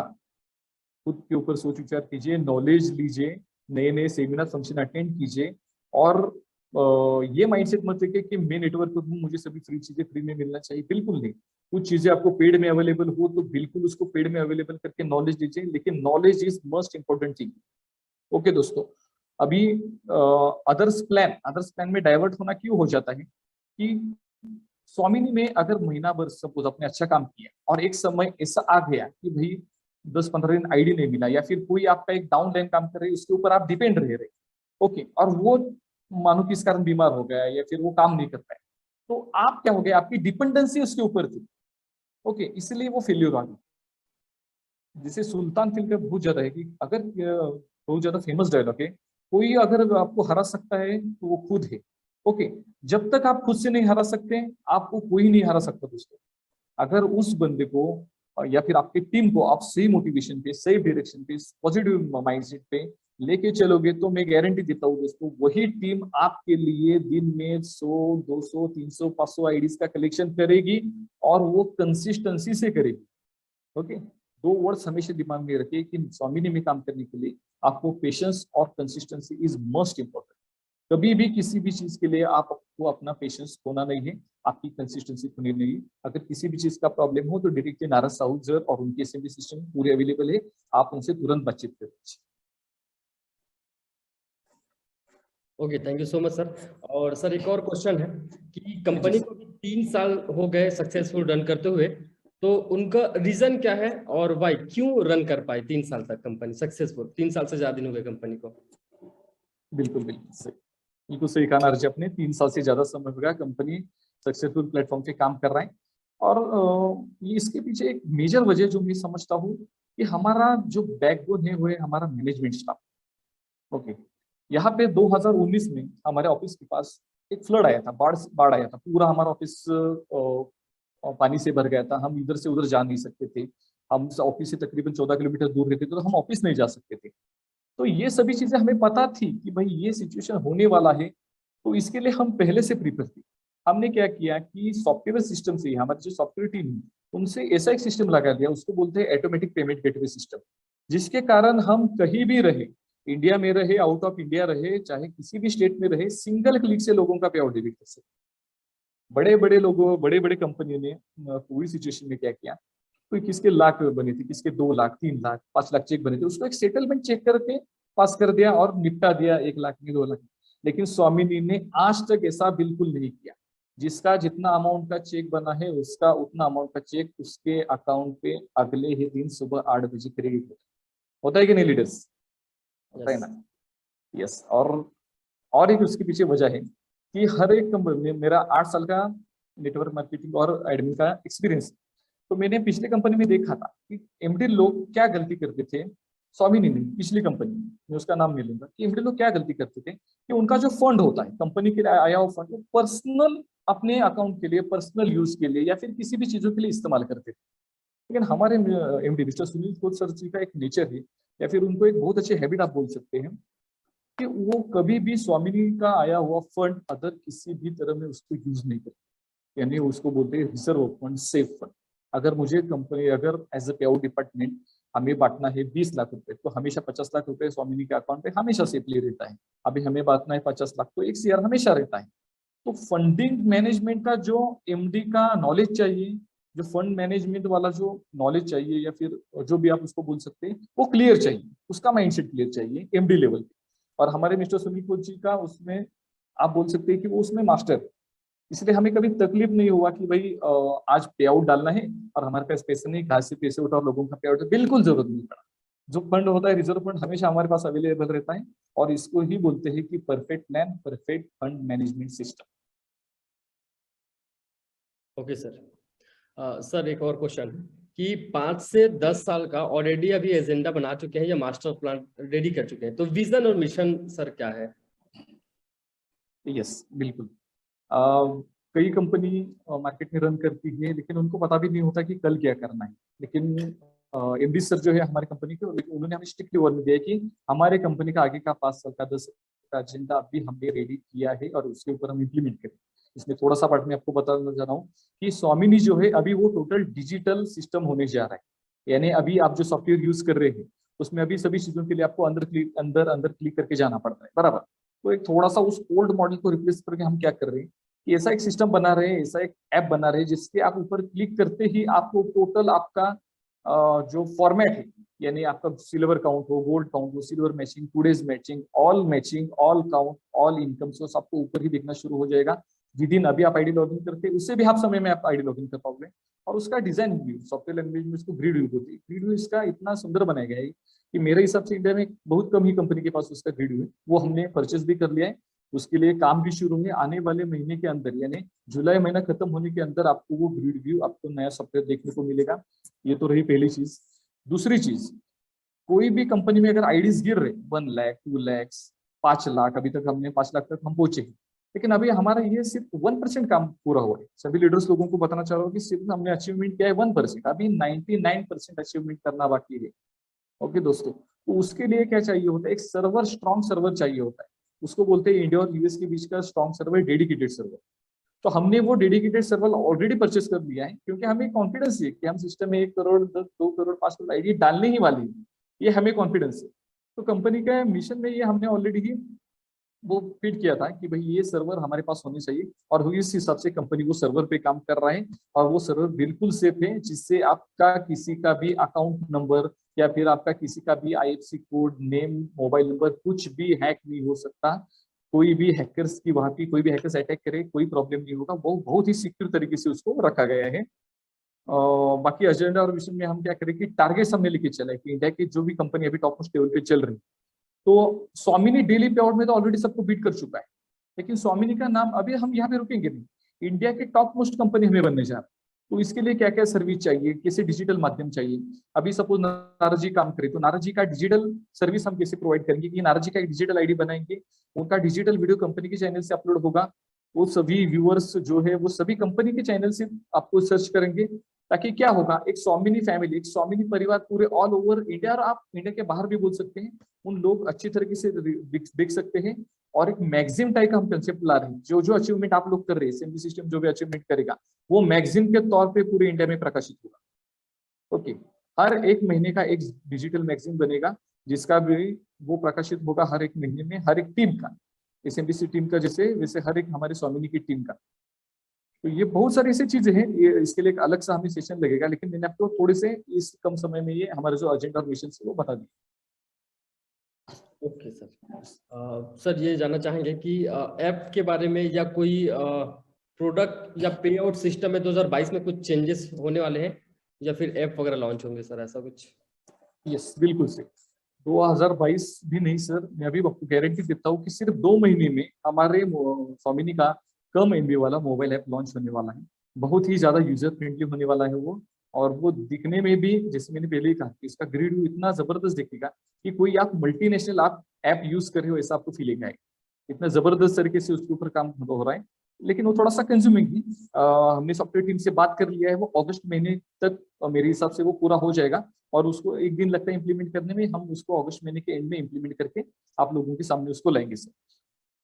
खुद के ऊपर सोच विचार कीजिए, नॉलेज लीजिए, नए नए सेमिनार फंक्शन अटेंड कीजिए, और ये माइंडसेट मत रखिए कि मैं नेटवर्क हूँ, मुझे सभी फ्री चीजें फ्री में मिलना चाहिए। बिल्कुल नहीं, कुछ चीजें आपको पेड में अवेलेबल हो तो बिल्कुल उसको पेड में अवेलेबल करके नॉलेज लीजिए, लेकिन knowledge is most important thing. Okay दोस्तों, अभी अदर्स प्लान में डाइवर्ट होना क्यों हो जाता है कि स्वामिनी में अगर महीना भर सपोज आपने अच्छा काम किया और एक समय ऐसा आ गया कि भाई 10-15 दिन आईडी नहीं मिला, या फिर कोई आपका एक डाउन लाइन काम कर रहे उसके ऊपर आप डिपेंड रह रहे, ओके, और वो मानो किस कारण बीमार हो गया या फिर वो काम नहीं कर पाए, तो आप क्या हो गया, आपकी डिपेंडेंसी उसके ऊपर थी। ओके, इसलिए वो फेल्यूर आ गई। जैसे सुल्तान फिल्म का बहुत ज्यादा है कि अगर बहुत ज्यादा फेमस डायलॉग है, कोई अगर आपको हरा सकता है तो वो खुद है। ओके, जब तक आप खुद से नहीं हरा सकते आपको कोई नहीं हरा सकता दोस्तों। अगर उस बंदे को या फिर आपकी टीम को आप सही मोटिवेशन पे, सही डायरेक्शन पे, पॉजिटिव माइंडसेट पे लेके चलोगे तो मैं गारंटी देता हूँ दोस्तों, वही टीम आपके लिए दिन में 100, 200, 300, 500 आईडीज का कलेक्शन करेगी, और वो कंसिस्टेंसी से करेगी। ओके, दो वर्ड्स हमेशा दिमाग में रखिए कि स्वामिनी में काम करने के लिए आपको पेशेंस और कंसिस्टेंसी इज मोस्ट इंपॉर्टेंट। कभी भी किसी भी चीज के लिए आपको अपना पेशेंस खोना नहीं है, आपकी कंसिस्टेंसी खोनी नहीं है। अगर किसी भी चीज का प्रॉब्लम हो तो डायरेक्टली नाराज साहू सर और उनके एसएमबी सिस्टम पूरे अवेलेबल है, आप उनसे तुरंत बातचीत करें। Okay, thank you so much sir. और सर एक और क्वेश्चन है कि कंपनी को 3 साल हो गए सक्सेसफुल रन करते हुए, तो उनका रीजन क्या है और वाई, क्यों रन कर पाए 3 साल तक कंपनी सक्सेसफुल? 3 साल से ज्यादा दिन हो गए कंपनी को। बिल्कुल बिल्कुल सही, बिल्कुल सही कहा नारजी अपने, 3 साल से ज्यादा समय हो गया कंपनी सक्सेसफुल प्लेटफॉर्म पे काम कर रहा है। और ये इसके पीछे एक मेजर वजह जो मैं समझता हूँ कि हमारा जो बैकबोन है वो है हमारा मैनेजमेंट स्टाफ। ओके, यहाँ पे 2019 में हमारे ऑफिस के पास एक फ्लड आया था, बाढ़ आया था, पूरा हमारा ऑफिस पानी से भर गया था। हम इधर से उधर जा नहीं सकते थे, हम ऑफिस से तकरीबन 14 किलोमीटर दूर रहते थे, तो हम ऑफिस नहीं जा सकते थे। तो ये सभी चीजें हमें पता थी कि भाई ये सिचुएशन होने वाला है, तो इसके लिए हम पहले से प्रिपेयर थे। हमने क्या किया कि सॉफ्टवेयर सिस्टम से, हमारी जो सॉफ्टवेयर टीम है उनसे ऐसा एक सिस्टम लगा दिया, उसको बोलते हैं ऑटोमेटिक पेमेंट गेटवे सिस्टम, जिसके कारण हम कहीं भी रहे, इंडिया में रहे, आउट ऑफ इंडिया रहे, चाहे किसी भी स्टेट में रहे, सिंगल क्लिक से लोगों का पे आउट डेबिट कर सकते। बड़े बड़े लोगों, बड़े बड़े कंपनियों ने पूरी सिचुएशन में क्या किया, कोई किसके लाख बने थे, किसके 2 लाख, 3 लाख, 5 लाख चेक बने थे, उसको एक सेटलमेंट चेक करके पास कर दिया और निपटा दिया 1 लाख में, 2 लाख। लेकिन स्वामिनी ने आज तक ऐसा बिल्कुल नहीं किया। जिसका जितना अमाउंट का चेक बना है उसका उतना अमाउंट का चेक उसके अकाउंट पे अगले ही दिन सुबह 8 बजे क्रेडिट होता है कि नहीं लीडर्स? होता है ना? यस। और एक उसके पीछे वजह है कि हर एक कंपनी, मेरा 8 साल का नेटवर्क मार्केटिंग और एडमिन का एक्सपीरियंस, तो मैंने पिछले कंपनी में देखा था कि एमडी लोग क्या गलती करते थे। स्वामिनी नहीं, पिछली कंपनी, मैं उसका नाम नहीं लूंगा, कि एमडी लोग क्या गलती करते थे कि उनका जो फंड होता है कंपनी के लिए आया हुआ फंड, वो पर्सनल अपने अकाउंट के लिए, पर्सनल यूज के लिए या फिर किसी भी चीजों के लिए इस्तेमाल करते थे। लेकिन हमारे MD mister Sunil Khot sir ji का एक नेचर है, या फिर उनको एक बहुत अच्छी हैबिट आप बोल सकते हैं, कि वो कभी भी स्वामिनी का आया हुआ फंड अदर किसी भी तरह में उसको यूज नहीं करते, यानी उसको बोलते हैं रिजर्व फंड, सेफ फंड। अगर मुझे कंपनी, अगर एज ए पे आउट डिपार्टमेंट हमें बांटना है 20 लाख रुपए, तो हमेशा 50 लाख रुपए स्वामिनी के अकाउंट पे हमेशा सेफली रहता है। अभी हमें बांटना है 50 लाख, तो 1 CR हमेशा रहता है। तो फंडिंग मैनेजमेंट का जो एमडी का नॉलेज चाहिए, जो फंड मैनेजमेंट वाला जो नॉलेज चाहिए या फिर जो भी आप उसको बोल सकते हैं, वो क्लियर चाहिए, उसका माइंडसेट क्लियर चाहिए एमडी लेवल पे। और हमारे मिस्टर सुनील कोच जी का उसमें आप बोल सकते हैं कि वो उसमें मास्टर है। इसलिए हमें कभी तकलीफ नहीं हुआ कि भाई आज पे आउट डालना है और हमारे पास पैसे नहीं, कहाँ से पैसे उठाओ, लोगों का पे आउट, बिल्कुल जरूरत नहीं पड़ा। जो फंड होता है रिजर्व फंड हमेशा हमारे पास अवेलेबल रहता है, और इसको ही बोलते हैं कि perfect plan, perfect fund management system. Okay sir. Sir एक और क्वेश्चन कि 5 से 10 साल का ऑलरेडी अभी एजेंडा बना चुके हैं या मास्टर प्लान रेडी कर चुके हैं, तो विजन और मिशन सर क्या है? यस बिल्कुल। कई कंपनी मार्केट में रन करती है, लेकिन उनको पता भी नहीं होता कि कल क्या करना है। लेकिन एमडी सर जो है हमारी कंपनी के, उन्होंने हमें स्ट्रिक्टली वार्निंग दिया कि हमारे कंपनी का आगे का 5 साल का 10 साल का एजेंडा अभी हमने रेडी किया है और उसके ऊपर हम इम्प्लीमेंट करें। इसमें थोड़ा सा पार्ट में आपको बताना चाह रहा हूँ कि स्वामिनी जो है अभी वो टोटल डिजिटल सिस्टम होने जा रहा है। यानी अभी आप जो सॉफ्टवेयर यूज कर रहे हैं उसमें अभी सभी चीजों के लिए आपको अंदर क्लिक करके जाना पड़ता है, बराबर। तो एक थोड़ा सा उस ओल्ड मॉडल को रिप्लेस करके हम क्या कर रहे हैं कि ऐसा एक सिस्टम बना रहे हैं, ऐसा एक ऐप बना रहे हैं जिसके आप ऊपर क्लिक करते ही आपको टोटल आपका जो फॉर्मेट है, यानी आपका सिल्वर काउंट हो, गोल्ड काउंट हो, silver matching, today's matching, all count, all income source आपको ऊपर ही दिखना शुरू हो जाएगा। जिस अभी आप आईडी लॉगिन करते हैं उससे भी आप समय में आप आईडी लॉगिन कर पाओगे। और उसका डिजाइन भी सॉफ्टवेयर लैंग्वेज में इसको ग्रिड व्यू होती है। ग्रिड व्यू इसका इतना सुंदर बनाया गया है कि मेरे हिसाब से इंडिया में बहुत कम ही कंपनी के पास उसका ग्रिड व्यू है। वो हमने परचेस भी कर लिया है, उसके लिए काम भी शुरू है। आने वाले महीने के अंदर यानी जुलाई महीना खत्म होने के अंदर आपको वो ग्रिड व्यू, आपको नया सॉफ्टवेयर देखने को मिलेगा। ये तो रही पहली चीज। दूसरी चीज, कोई भी कंपनी में अगर आईडीज गिर रहे 1 लाख 2 लाख 5 लाख, अभी तक हमने 5 लाख तक हम पहुंचे, लेकिन अभी हमारा ये सिर्फ 1% काम पूरा हुआ है। सभी लीडर्स लोगों को बताना चाह रहा हूँ कि सिर्फ हमने अचीवमेंट किया है 1%, अभी 99% अचीवमेंट करना बाकी है। ओके दोस्तों, तो उसके लिए क्या चाहिए होता है, एक सर्वर, स्ट्रॉन्ग सर्वर चाहिए होता है। उसको बोलते हैं इंडिया और यूएस के बीच का स्ट्रॉन्ग सर्वर, डेडिकेटेड सर्वर। तो हमने वो डेडिकेटेड सर्वर ऑलरेडी परचेस कर लिया है, क्योंकि हमें कॉन्फिडेंस है कि हम सिस्टम में 1 करोड़ 10 2 करोड़ 5 करोड़ आईडी डालने ही वाली है, ये हमें कॉन्फिडेंस है। तो कंपनी का मिशन में ये हमने ऑलरेडी ही वो फीड किया था कि भाई ये सर्वर हमारे पास होनी चाहिए, और इस हिसाब से कंपनी वो सर्वर पे काम कर रहा है। और वो सर्वर बिल्कुल सेफ है, जिससे आपका किसी का भी अकाउंट नंबर या फिर आपका किसी का भी IFSC code, name, mobile number कुछ भी हैक नहीं हो सकता। कोई भी हैकर्स की, वहां की कोई भी हैकर्स अटैक करे कोई प्रॉब्लम नहीं होगा। वो बहुत ही सिक्योर तरीके से उसको रखा गया है। बाकी एजेंडा और विजन में हम क्या करें कि टारगेट्स हमने लेके चला है कि इंडिया की जो भी कंपनी अभी टॉप मोस्ट लेवल पे चल रही है, तो स्वामिनी डेली पे आउट में तो ऑलरेडी सबको बीट कर चुका है, लेकिन स्वामिनी का नाम अभी हम यहाँ पे रुकेंगे नहीं। इंडिया के टॉप मोस्ट कंपनी हमें बनने जा रहा है। तो इसके लिए क्या क्या सर्विस चाहिए, कैसे डिजिटल माध्यम चाहिए। अभी सपोज नारद जी काम करें तो नारद जी का डिजिटल सर्विस हम कैसे प्रोवाइड करेंगे कि नारद जी का एक डिजिटल आईडी बनाएंगे, उनका डिजिटल वीडियो कंपनी के चैनल से अपलोड होगा। वो सभी व्यूअर्स जो है वो सभी कंपनी के चैनल से आपको सर्च करेंगे, ताकि क्या होगा, एक स्वामिनी फैमिली, एक स्वामिनी परिवार पूरे ऑल ओवर इंडिया, और आप इंडिया के बाहर भी बोल सकते हैं, उन लोग अच्छी तरीके से देख सकते हैं। और एक मैगजीन टाइप का हम कंसेप्ट ला रहे हैं। जो जो अचीवमेंट आप लोग कर रहे हैं, एसएमबी सिस्टम जो भी अचीवमेंट करेगा वो मैगजीन के तौर पे पूरे इंडिया में प्रकाशित होगा। ओके, हर एक महीने का एक डिजिटल मैगजीन बनेगा, जिसका भी वो प्रकाशित होगा हर एक महीने में, हर एक टीम का, एसएमबीसी टीम का जैसे वैसे हर एक हमारे स्वामिनी की टीम का। तो ये बहुत सारी ऐसी चीजें हैं, ये इसके लिए एक अलग सा हमें सेशन लगेगा, लेकिन मैंने आपको थोड़े से इस कम समय में ये हमारे जो एजेंडा और मिशन है वो बता दिया। Okay sir. सर ये जानना चाहेंगे कि ऐप के बारे में या कोई प्रोडक्ट या पे आउट सिस्टम में 2022 में कुछ चेंजेस होने वाले हैं या फिर ऐप वगैरह लॉन्च होंगे सर, ऐसा कुछ? यस बिल्कुल सही। 2022 भी नहीं सर, मैं अभी आपको गारंटी देता हूँ कि सिर्फ 2 महीने में हमारे स्वामिनी का कम एमबी वाला मोबाइल ऐप लॉन्च होने वाला है। बहुत ही ज्यादा यूजर फ्रेंडली होने वाला है वो, और वो दिखने में भी, जैसे मैंने पहले ही कहा कि इसका ग्रिड व्यू इतना जबरदस्त दिखेगा कि कोई आप मल्टीनेशनल आप ऐप यूज कर रहे हो ऐसा आपको फीलिंग आएगा। इतना जबरदस्त तरीके से उसके ऊपर काम हो रहा है। लेकिन वो थोड़ा सा कंज्यूमिंग है। हमने सॉफ्टवेयर टीम से बात कर लिया है, वो अगस्त महीने तक मेरे हिसाब से वो पूरा हो जाएगा, और उसको 1 दिन लगता है इंप्लीमेंट करने में। हम उसको अगस्त महीने के एंड में इंप्लीमेंट करके आप लोगों के सामने उसको लाएंगे सर।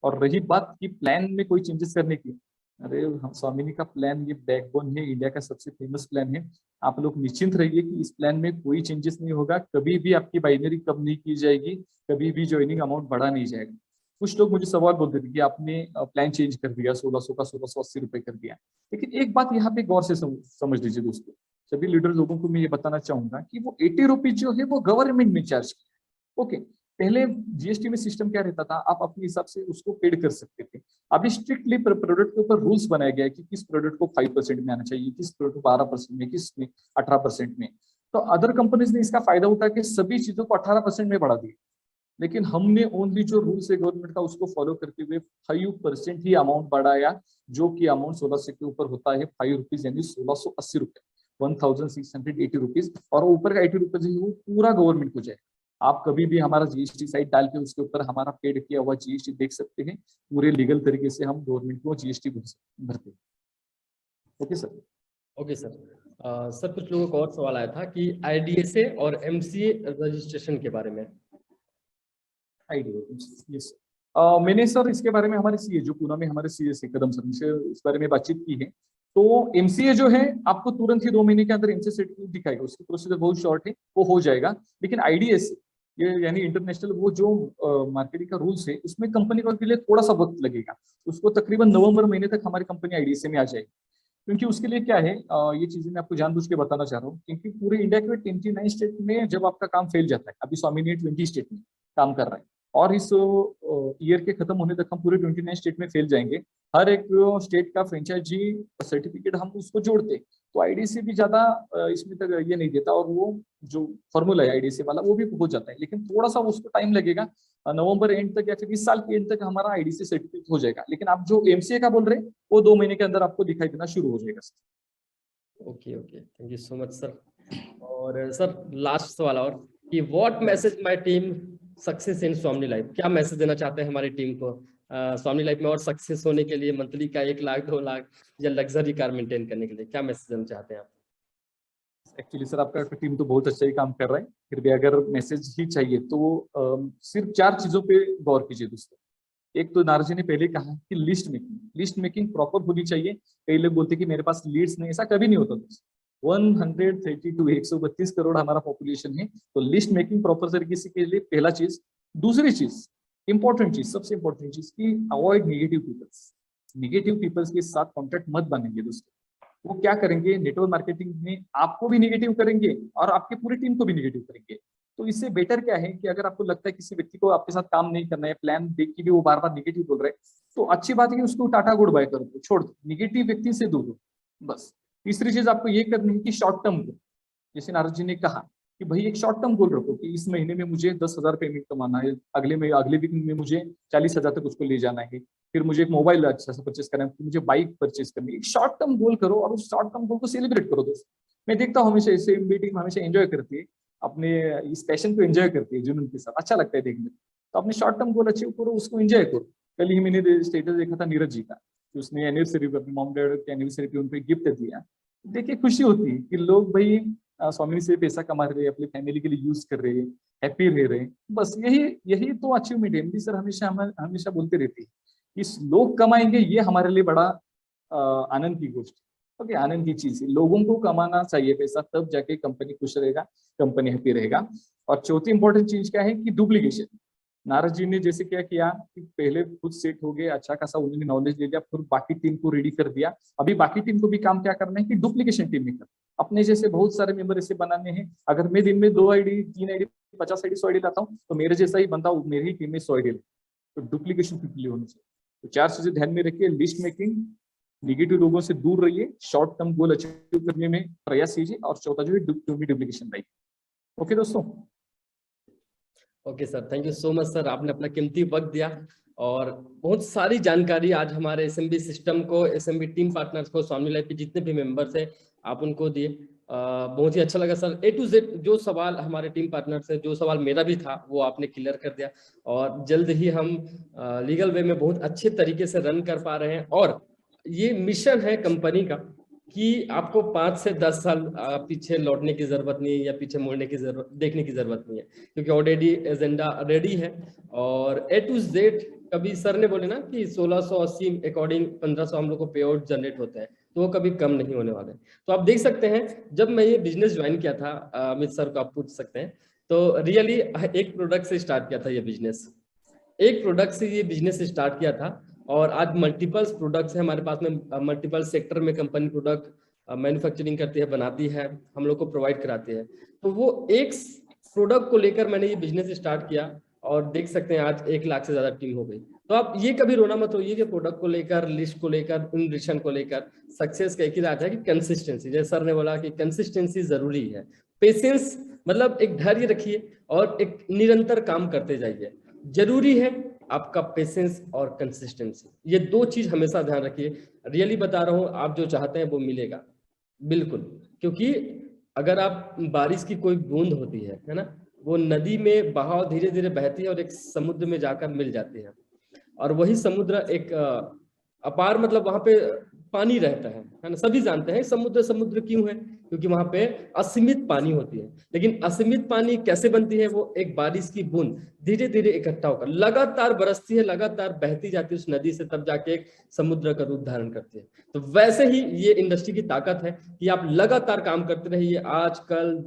और रही बात कि प्लान में कोई चेंजेस करने की, अरे हम स्वामिनी का प्लान ये बैकबोन है, इंडिया का सबसे फेमस प्लान है। आप लोग निश्चिंत रहिए कि इस प्लान में कोई चेंजेस नहीं होगा, कभी भी आपकी बाइनरी कम नहीं की जाएगी, कभी भी ज्वाइनिंग अमाउंट बढ़ा नहीं जाएगा। कुछ लोग मुझे सवाल बोलते थे कि आपने प्लान चेंज कर दिया, 1600 का 1680 रुपए कर दिया। लेकिन एक बात यहाँ पे गौर से समझ लीजिए दोस्तों, सभी लीडर लोगों को मैं ये बताना चाहूंगा कि वो 80 रुपीज जो है वो गवर्नमेंट में चार्ज किया है। ओके, पहले जीएसटी में सिस्टम क्या रहता था, आप अपने हिसाब से उसको पेड कर सकते थे। अभी स्ट्रिक्टली प्रोडक्ट के ऊपर रूल्स बनाया गया है कि किस प्रोडक्ट को 5% में आना चाहिए, किस प्रोडक्ट को 12% में, किस में 18% में। तो अदर कंपनीज ने इसका फायदा उठा के सभी चीजों को 18% में बढ़ा दिया, लेकिन हमने ओनली जो रूल्स है गवर्नमेंट का उसको फॉलो करते हुए 5% ही अमाउंट बढ़ाया, जो कि अमाउंट 1600 के ऊपर होता है 5 रुपीज, यानी 1680 रुपए, 1680 रुपीज। और ऊपर का 80 रुपीज है वो पूरा गवर्नमेंट को जाए। आप कभी भी हमारा जीएसटी साइट डाल के उसके ऊपर हमारा पेड किया हुआ जीएसटी देख सकते हैं। पूरे लीगल तरीके से हम गवर्नमेंट को जीएसटी भरते हैं। Okay sir. Okay sir. Sir कुछ लोगों को और सवाल आया था कि आईडीएसए और एमसीए रजिस्ट्रेशन के बारे में। IDSA, yes. मैंने सर इसके बारे में हमारे सीए जो पूना में हमारे सीए से कदम सर से इस बारे में बातचीत की है। तो एमसीए जो है आपको तुरंत ही 2 महीने के अंदर एमसीए सर्टिफिकेट दिखाएगा, उसकी प्रोसीजर बहुत शॉर्ट है, वो हो जाएगा। लेकिन आईडीएसए ये यानी इंटरनेशनल वो जो मार्केटिंग का रूल्स है, उसमें कंपनी को के लिए थोड़ा सा वक्त लगेगा। उसको तकरीबन नवंबर महीने तक हमारी कंपनी आईडीएसए में आ जाएगी। क्योंकि उसके लिए क्या है, ये चीजें मैं आपको जानबूझ के बताना चाह रहा हूँ, क्योंकि पूरे इंडिया के 29 स्टेट में जब आपका काम फैल जाता है, अभी स्वामी ने 20 स्टेट में काम कर रहा है, और इस ईयर के खत्म होने तक हम पूरे 29 स्टेट में फैल जाएंगे। हर एक स्टेट का फ्रेंचाइजी सर्टिफिकेट हम उसको जोड़ते, तो आईडीसी भी ज्यादा इसमें तक ये नहीं देता, और वो जो फॉर्मूला है आईडीसी वाला वो भी हो जाता है, लेकिन थोड़ा सा उसको टाइम लगेगा। नवंबर एंड तक या फिर इस साल के एंड तक हमारा आईडीसी सर्टिफिकेट हो जाएगा। लेकिन आप जो एमसीए का बोल रहे हैं वो 2 महीने के अंदर आपको दिखाई देना शुरू हो जाएगा। Okay okay, thank you so much sir. और सर लास्ट सवाल और कि what message my team success in Swami life, क्या मैसेज देना चाहते हैं हमारी टीम को स्वामी लाइफ में और सक्सेस होने के लिए, मंथली का 1 लाख 2 लाख या लग्जरी कार मेंटेन करने के लिए क्या मैसेज देना चाहते हैं आप? एक्चुअली सर आपका टीम तो बहुत अच्छा ही काम कर रहा है, फिर भी अगर मैसेज ही चाहिए तो सिर्फ 4 चीजों पे गौर कीजिए दोस्तों। एक तो नारजी ने पहले कहा कि लिस्ट मेकिंग प्रॉपर होनी चाहिए। कई लोग बोलते कि मेरे पास लीड्स नहीं, ऐसा कभी नहीं होता दोस्तों। 132 करोड़ हमारा पॉपुलेशन है, तो लिस्ट मेकिंग प्रॉपर तरीके से के लिए पहला चीज। दूसरी चीज, इंपॉर्टेंट चीज, सबसे इंपॉर्टेंट चीज की अवॉइड निगेटिव पीपल्स के साथ कॉन्टेक्ट मत बनेंगे दोस्तों। वो क्या करेंगे, नेटवर्क मार्केटिंग में आपको भी निगेटिव करेंगे और आपकी पूरी टीम को भी निगेटिव करेंगे। तो इससे बेटर क्या है कि अगर आपको लगता है किसी व्यक्ति को आपके साथ काम नहीं करना है, प्लान देख के भी वो बार बार निगेटिव बोल रहे हैं, तो अच्छी बात है कि उसको टाटा गुड बाय कर दो, छोड़ दो, निगेटिव व्यक्ति से दूर हो बस। तीसरी चीज आपको ये करनी है कि शॉर्ट टर्म गोल, जैसे नारद जी ने कहा कि भाई एक शॉर्ट टर्म गोल रखो कि इस महीने में मुझे 10,000 पेमेंट कमाना है, अगले वीक में मुझे 40,000 तक उसको ले जाना है, फिर मुझे एक मोबाइल अच्छा सा परचेस करना है, फिर मुझे बाइक परचेस करनी है। एक शॉर्ट टर्म गोल करो और उस शॉर्ट टर्म गोल को सेलिब्रेट करो दोस्तों। मैं देखता हूँ हमेशा इसे मीटिंग हमेशा एंजॉय करती है, अपने इस पैशन को एंजॉय करती है जुनून के साथ, अच्छा लगता है देखने। तो अपने शॉर्ट टर्म गोल अचीव करो, उसको एंजॉय करो। कल ही मैंने स्टेटस देखा था नीरज जी का कि उसने एनिवर्सरी पे अपने मॉम डैड की एनिवर्सरी पे उनको गिफ्ट दिया। देखिए खुशी होती है कि लोग भाई स्वामी से पैसा कमा रहे हैं, अपनी फैमिली के लिए यूज कर रहे हैं, हैप्पी रह रहे हैं। बस यही तो अचीवमेंट है। एमडी सर हमेशा बोलते रहते हैं कि लोग कमाएंगे, ये हमारे लिए बड़ा आनंद की गोष्ट है। ओके, आनंद की चीज है, लोगों को कमाना चाहिए पैसा, तब जाके कंपनी खुश रहेगा, कंपनी हैप्पी रहेगा। और चौथी इंपॉर्टेंट चीज क्या है कि डुप्लीकेशन। नारद जी ने जैसे क्या किया कि पहले खुद सेट हो गए, अच्छा खासा उन्होंने नॉलेज ले लिया, फिर बाकी टीम को रेडी कर दिया। अभी बाकी टीम को भी काम क्या करना है कि डुप्लीकेशन टीम में कर, अपने जैसे बहुत सारे मेंबर ऐसे बनाने हैं। अगर मैं दिन में 2 आईडी 3 आईडी 50 आईडी 100 आईडी लाता हूँ, तो मेरे जैसा ही बंदा मेरी ही टीम में 100 आईडी, तो डुप्लीकेशन कितनी होनी चाहिए। तो 4 चीजें ध्यान में रखिए, लिस्ट मेकिंग, निगेटिव लोगों से दूर रहिए, शॉर्ट टर्म गोल अचीव करने में प्रयास कीजिए, और चौथा जो है डुप्लीकेशन लाइक। ओके दोस्तों। Okay sir, thank you so much sir, आपने अपना कीमती वक्त दिया और बहुत सारी जानकारी आज हमारे एसएमबी सिस्टम को, एसएमबी टीम पार्टनर्स को, स्वामी लाइफ के जितने भी मेंबर्स हैं आप उनको दिए। बहुत ही अच्छा लगा सर। A to Z जो सवाल हमारे टीम पार्टनर से, जो सवाल मेरा भी था वो आपने क्लियर कर दिया, और जल्द ही हम लीगल वे में बहुत अच्छे तरीके से रन कर पा रहे हैं। और ये मिशन है कंपनी का कि आपको 5 से 10 साल पीछे लौटने की जरूरत नहीं है या पीछे मुड़ने की जरूरत, देखने की जरूरत नहीं है, क्योंकि ऑलरेडी एजेंडा रेडी है। और A to Z, कभी सर ने बोले ना कि 1680 अकॉर्डिंग 1500 हम लोग को पे आउट जनरेट होता है, तो वो कभी कम नहीं होने वाले। तो आप देख सकते हैं, जब मैं ये बिजनेस ज्वाइन किया था, अमित सर को आप पूछ सकते हैं, तो रियली एक प्रोडक्ट से स्टार्ट किया था ये बिजनेस। एक प्रोडक्ट से ये बिजनेस स्टार्ट किया था और आज मल्टीपल प्रोडक्ट्स है हमारे पास में, मल्टीपल सेक्टर में कंपनी प्रोडक्ट मैन्युफैक्चरिंग करती है, बनाती है, हम लोग को प्रोवाइड कराती है। तो वो एक प्रोडक्ट को लेकर मैंने ये बिजनेस स्टार्ट किया और देख सकते हैं आज 1 लाख से ज्यादा टीम हो गई। तो आप ये कभी रोना मत होइए कि प्रोडक्ट को लेकर, लिस्ट को लेकर, इनविशन को लेकर। सक्सेस का एक ही राज है कि कंसिस्टेंसी, जैसे सर ने बोला कि कंसिस्टेंसी जरूरी है, पेशेंस, मतलब एक धैर्य रखिए और एक निरंतर काम करते जाइए। जरूरी है आपका पेशेंस और कंसिस्टेंसी, ये 2 चीज हमेशा ध्यान रखिए। रियली बता रहा हूं, आप जो चाहते हैं वो मिलेगा बिल्कुल। क्योंकि अगर आप, बारिश की कोई बूंद होती है ना, वो नदी में बहाव धीरे धीरे बहती है और एक समुद्र में जाकर मिल जाती है, और वही समुद्र एक अपार, मतलब वहां पे पानी रहता है ना। सभी जानते हैं समुद्र समुद्र क्यों है, क्योंकि वहां पे असीमित पानी होती है। लेकिन असीमित पानी कैसे बनती है? वो एक बारिश की बूंद धीरे धीरे इकट्ठा होकर लगातार बरसती है, लगातार बहती जाती है उस नदी से, तब जाके एक समुद्र का रूप धारण करती है। तो वैसे ही ये इंडस्ट्री की ताकत है कि आप लगातार काम करते रहिए, आज कल,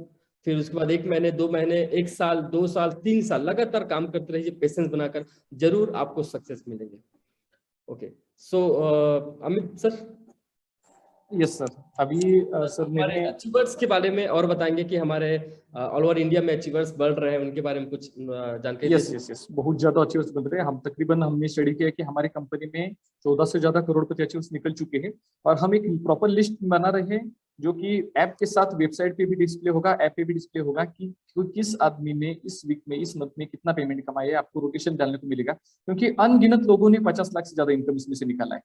फिर उसके बाद 1 महीने, 2 महीने, 1 साल, 2 साल, 3 साल लगातार काम करते रहिए, पेशेंस बनाकर, जरूर आपको सक्सेस मिलेंगे। ओके, सो अमित सर। Yes sir. अभी सर हमारे मैंने अचीवर्स के बारे में और बताएंगे कि हमारे ऑल ओवर इंडिया में अचीवर्स बढ़ रहे हैं, उनके बारे में कुछ जानकारी दे यस सकते यस यस बहुत ज्यादा अचीवर्स बन रहे हैं। हम तकरीबन हमने स्टडी किया कि हमारी कंपनी में 14 से ज्यादा करोड़पति अचीवर्स निकल चुके हैं, और हम एक प्रॉपर लिस्ट बना रहे हैं जो कि ऐप के साथ वेबसाइट पे भी डिस्प्ले होगा, ऐप पे भी डिस्प्ले होगा कि किस आदमी ने इस वीक में, इस मंथ में कितना पेमेंट कमाया है। आपको रोटेशन डालने को मिलेगा, क्योंकि अनगिनत लोगों ने 50 लाख से ज्यादा इनकम इसमें से निकाला है।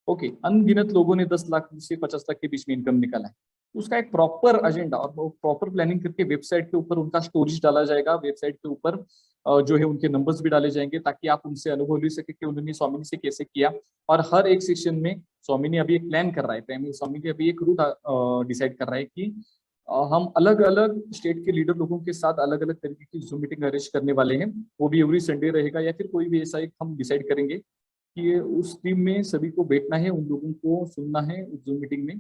ओके, अनगिनत लोगों ने 10 लाख से 50 लाख के बीच में इनकम निकाला है। उसका एक प्रॉपर एजेंडा और प्रॉपर प्लानिंग करके वेबसाइट के ऊपर उनका स्टोरेज डाला जाएगा। वेबसाइट के ऊपर जो है उनके नंबर्स भी डाले जाएंगे, ताकि आप उनसे अनुभव ले सके कि उन्होंने स्वामिनी से कैसे किया। और हर एक सेक्शन में स्वामिनी अभी एक प्लान कर रहा है, स्वामिनी अभी एक रूट डिसाइड कर रहा है कि हम अलग अलग स्टेट के लीडर लोगों के साथ अलग अलग तरीके की जूम मीटिंग अरेंज करने वाले हैं। वो भी एवरी संडे रहेगा, या फिर कोई भी ऐसा एक हम डिसाइड करेंगे कि उस टीम में सभी को बैठना है, उन लोगों को सुनना है उस जूम मीटिंग में।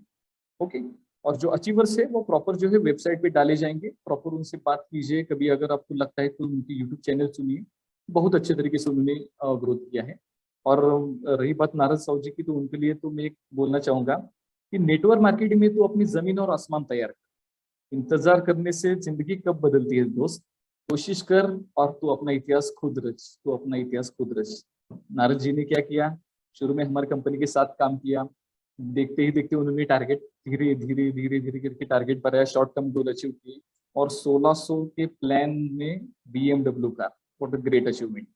ओके, और जो अचीवर्स है वो प्रॉपर जो है वेबसाइट पे डाले जाएंगे। प्रॉपर उनसे बात कीजिए, कभी अगर आपको लगता है तो उनकी यूट्यूब चैनल सुनिए, बहुत अच्छे तरीके से उन्होंने ग्रोथ किया है। और रही बात नारद साहु जी की, तो उनके लिए तो मैं एक बोलना चाहूंगा कि नेटवर्क मार्केटिंग में तो अपनी जमीन और आसमान तैयार कर, इंतजार करने से जिंदगी कब बदलती है दोस्त, कोशिश कर और तू अपना इतिहास खुद रच, तू अपना इतिहास खुद रच। नारद जी ने क्या किया, शुरू में हमारी कंपनी के साथ काम किया, देखते ही देखते उन्होंने टारगेट धीरे धीरे धीरे धीरे करके टारगेट बनाया, शॉर्ट टर्म गोल अचीव किए, और 1600 के प्लान में BMW car, what a great achievement.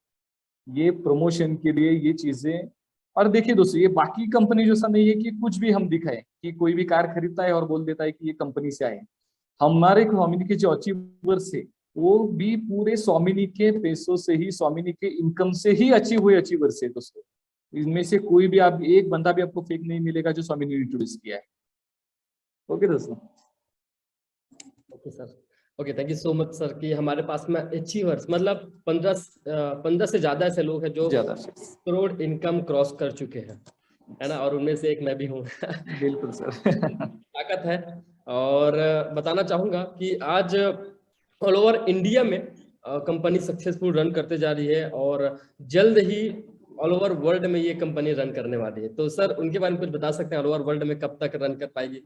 ये प्रमोशन के लिए ये चीजें। और देखिए दोस्तों, ये बाकी कंपनी जैसा नहीं है कि कुछ भी हम दिखाए कि कोई भी कार खरीदता है और बोल देता है कि ये कंपनी से आए। हमारे स्वामिनी के जो अचीवर्स है वो भी पूरे स्वामिनी के पैसों से ही, स्वामिनी के इनकम से ही अचीव हुए अचीवर्स है दोस्तों। इनमें से कोई भी, आप एक बंदा भी आपको फेक नहीं मिलेगा जो स्वामिनी ने इंट्रोड्यूस किया है। ओके दोस्तों। Okay sir. Okay, thank you so much sir कि हमारे पास में अचीवर्स, मतलब 15 से ज्यादा ऐसे लोग हैं जो ज्यादा करोड़ इनकम क्रॉस कर चुके हैं, है ना, और उनमें से एक मैं भी हूँ। बिल्कुल सर। ताकत है। और बताना चाहूंगा कि आज ऑल ओवर इंडिया में कंपनी सक्सेसफुल रन करते जा रही है, और जल्द ही ऑल ओवर वर्ल्ड में ये कंपनी रन करने वाली है। तो सर उनके बारे में कुछ बता सकते हैं, ऑल ओवर वर्ल्ड में कब तक रन कर पाएगी?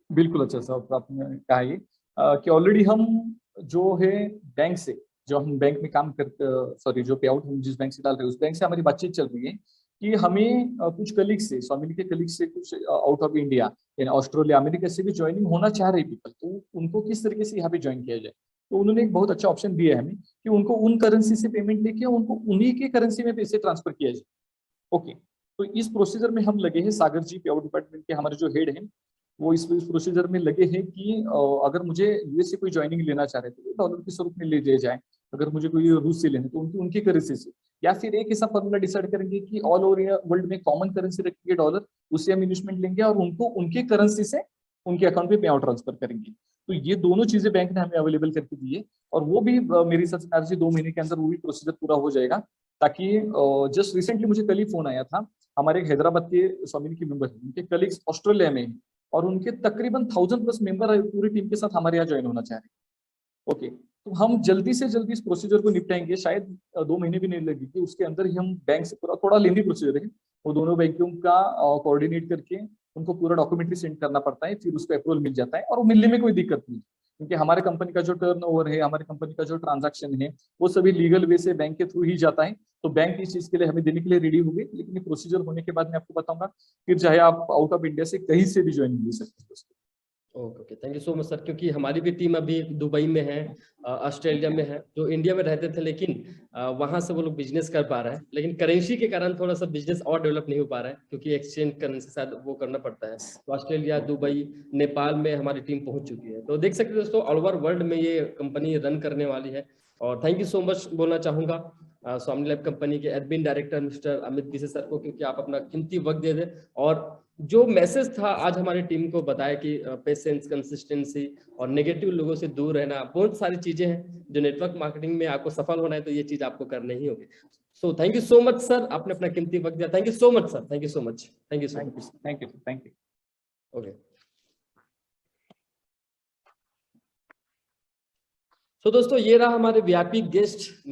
बिल्कुल अच्छा साहब आपने कहा ये कि ऑलरेडी हम जो है बैंक से, जो हम बैंक में काम करते, सॉरी जो पे आउट हम जिस बैंक से डाल रहे हैं उस बैंक से हमारी बातचीत चल रही है कि हमें कुछ कलीग से, स्वामिनी के कलीग से, कुछ आउट ऑफ इंडिया यानी ऑस्ट्रेलिया, अमेरिका से भी ज्वाइनिंग होना चाह रहे पीपल, तो उनको किस तरीके से यहाँ पे ज्वाइन किया जाए। तो उन्होंने एक बहुत अच्छा ऑप्शन दिया है हमें कि उनको उन करेंसी से पेमेंट लेके उनको उन्हीं के करेंसी में पैसे ट्रांसफर किया जाए। ओके, तो इस प्रोसीजर में हम लगे हैं। सागर जी पे आउट डिपार्टमेंट के हमारे जो हेड हैं वो इस प्रोसीजर में लगे हैं कि अगर मुझे यूएस से कोई ज्वाइनिंग लेना चाह रहे तो डॉलर के स्वरूप में ले दिया जाए, अगर मुझे कोई रूस से लेना तो उनकी करेंसी से, या फिर एक ऐसा फॉर्मूला डिसाइड करेंगे कि ऑल ओवर वर्ल्ड में कॉमन करेंसी रखेंगे डॉलर, उससे हम इन्वेस्टमेंट लेंगे और उनको उनके करेंसी से उनके अकाउंट पे पे आउट ट्रांसफर करेंगे। तो ये दोनों चीजें बैंक ने हमें अवेलेबल करके दी है, और वो भी मेरे हिसाब से 2 महीने के अंदर वो भी प्रोसीजर पूरा हो जाएगा। ताकि जस्ट रिसेंटली मुझे कल ही फोन आया था, हमारे एक हैदराबाद के स्वामिनी के मेंबर हैं, उनके कलीग्स ऑस्ट्रेलिया में हैं, और उनके तकरीबन 1000+ मेंबर पूरी टीम के साथ हमारे यहाँ ज्वाइन होना चाह रहे हैं। ओके, तो हम जल्दी से जल्दी इस प्रोसीजर को निपटाएंगे, शायद 2 महीने भी नहीं लगेगी, उसके अंदर ही हम बैंक से पूरा, थोड़ा लेंदी प्रोसीजर है वो, दोनों बैंकों का कोऑर्डिनेट करके उनको पूरा डॉक्यूमेंट्री सेंड करना पड़ता है, फिर उसको अप्रूवल मिल जाता है, और वो मिलने में कोई दिक्कत नहीं, क्योंकि हमारे कंपनी का जो टर्नओवर है, हमारे कंपनी का जो ट्रांजैक्शन है, वो सभी लीगल वे से बैंक के थ्रू ही जाता है। तो बैंक इस चीज के लिए हमें देने के लिए रेडी हो गए, लेकिन ये प्रोसीजर होने के बाद मैं आपको बताऊंगा, फिर चाहे आप आउट ऑफ इंडिया से कहीं से भी ज्वाइन ले सकते हो उसको। Okay okay, thank you so much sir. क्योंकि हमारी भी टीम अभी दुबई में है, ऑस्ट्रेलिया में है, जो इंडिया में रहते थे, लेकिन वहां से वो लोग बिजनेस कर पा रहे हैं, लेकिन करेंसी के कारण थोड़ा सा बिजनेस और डेवलप नहीं हो पा रहा है, क्योंकि एक्सचेंज करेंसी शायद वो करना पड़ता है। तो ऑस्ट्रेलिया, दुबई, नेपाल में हमारी टीम पहुंच चुकी है। तो देख सकते हैं दोस्तों, ऑल ओवर वर्ल्ड में ये कंपनी रन करने वाली है। और थैंक यू सो मच बोलना चाहूंगा स्वामी लैब कंपनी के एडमिन डायरेक्टर मिस्टर अमित पीसे सर को, क्योंकि आप अपना कीमती वक्त दे दे, और जो मैसेज था आज हमारी टीम को बताया कि पेशेंस, कंसिस्टेंसी और नेगेटिव लोगों से दूर रहना, बहुत सारी चीजें हैं जो नेटवर्क मार्केटिंग में आपको सफल होना है तो ये चीज आपको करनी ही होगी। So thank you so much sir, आपने अपना कीमती वक्त दिया। Thank you so much sir, thank you so much, thank you so much. Thank you, thank you. Okay, तो दोस्तों ये रहा हमारे वीआईपी गेस्ट